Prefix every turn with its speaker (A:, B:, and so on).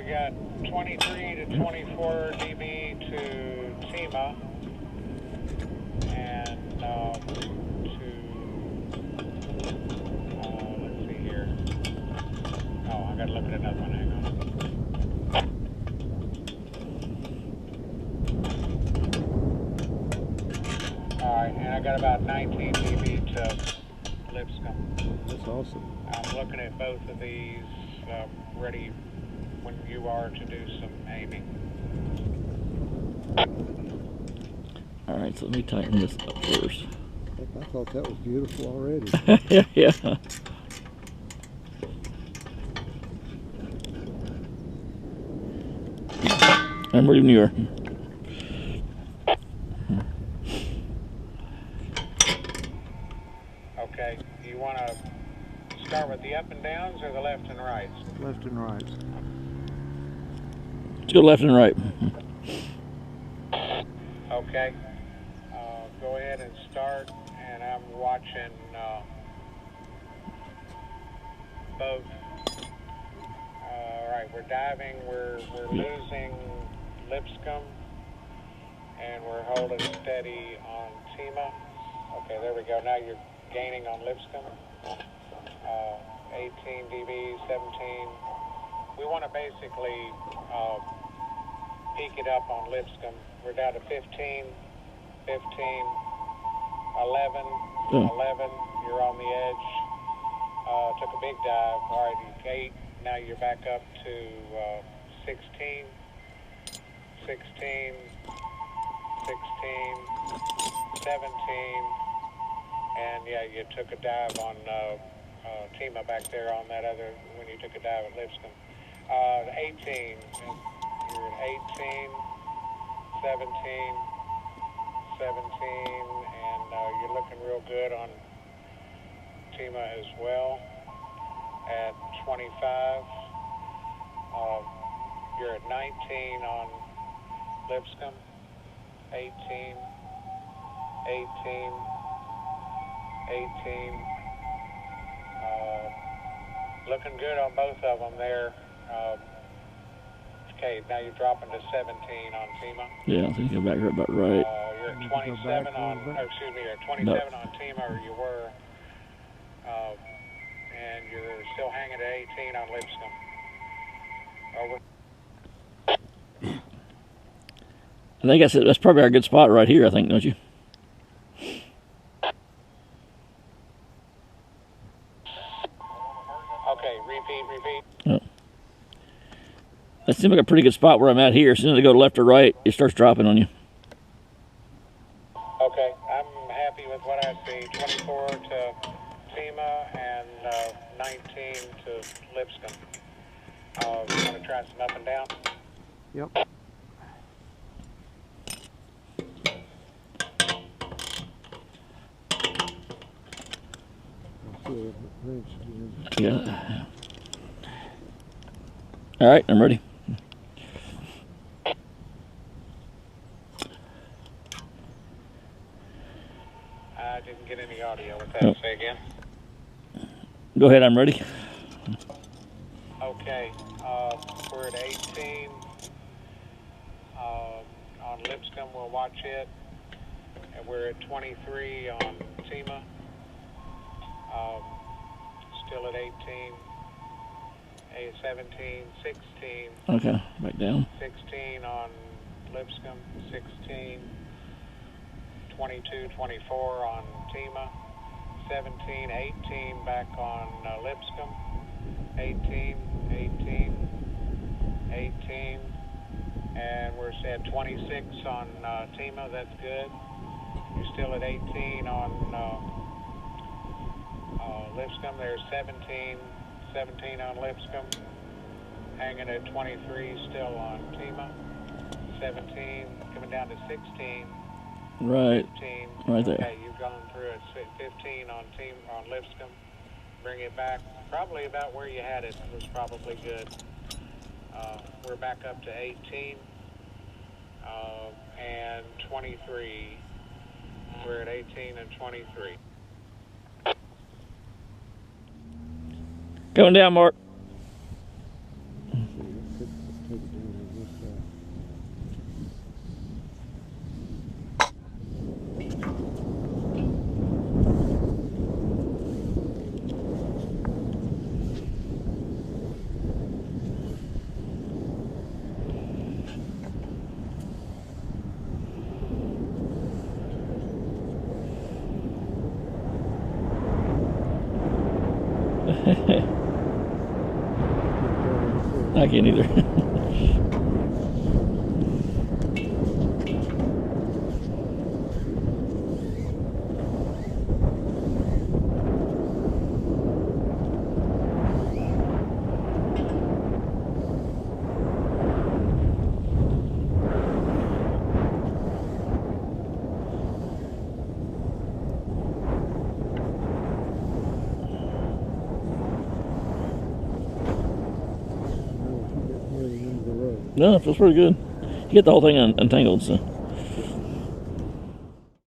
A: we got 23 to 24 dB to TEMA, and let's see here. Oh, I gotta look at another one, hang on. Alright, and I got about 19 dB to Lipscomb.
B: That's awesome.
A: I'm looking at both of these, ready when you are to do some aiming.
C: Alright, so let me tighten this up first.
B: Heck, I thought that was beautiful already.
C: Yeah. I'm ready when you are.
A: Okay, you want to start with the up and downs or the left and rights?
B: Left and right.
C: Let's go left and right.
A: Okay, go ahead and start, and I'm watching both. All right, we're diving, we're losing Lipscomb, and we're holding steady on TEMA. Okay, there we go. Now you're gaining on Lipscomb. 18 dB, 17. We want to basically peak it up on Lipscomb. We're down to 15, 15, 11, 11. You're on the edge. Took a big dive. All right, 8. Now you're back up to 16, 16, 16, 17. And yeah, you took a dive on TEMA back there on that other, when you took a dive at Lipscomb. 18, you're at 18, 17, 17, and you're looking real good on TEMA as well. At 25, you're at 19 on Lipscomb, 18, 18, 18. Looking good on both of them there. Okay, now you're dropping to 17 on TEMA.
C: Yeah, I think you're back about right.
A: You're at 27 on, or excuse me, you're at 27 on TEMA, or you were. And you're still hanging at 18 on Lipscomb. Over.
C: I think that's probably our good spot right here, I think, don't you?
A: Okay, repeat.
C: Oh. That seems like a pretty good spot where I'm at here. As soon as I go left or right, it starts dropping on you.
A: Okay, I'm happy with what I see. 24 to TEMA and 19 to Lipscomb. You want to try some up and down?
B: Yep.
C: Yeah. All right, I'm ready.
A: I didn't get any audio with that. Say again.
C: Go ahead, I'm ready.
A: Okay, we're at 18 on Lipscomb. We'll watch it, and we're at 23 on TEMA. Still at 18, 17, 16.
C: Okay, back down.
A: 16 on Lipscomb, 16, 22, 24 on TEMA, 17, 18 back on Lipscomb, 18, 18, 18, and we're at 26 on TEMA. That's good. You're still at 18 on Lipscomb. There's 17 on Lipscomb, hanging at 23 still on TEMA, 17, coming down to 16,
C: Right.
A: 15.
C: Right there.
A: Okay, you've gone through it. 15 on Lipscomb. Bring it back, probably about where you had it was probably good. We're back up to 18 and 23. We're at 18 and 23.
C: Going down, Mark.
B: take it down to this side.
C: I can't either. No, it feels pretty good. You get the whole thing untangled, so.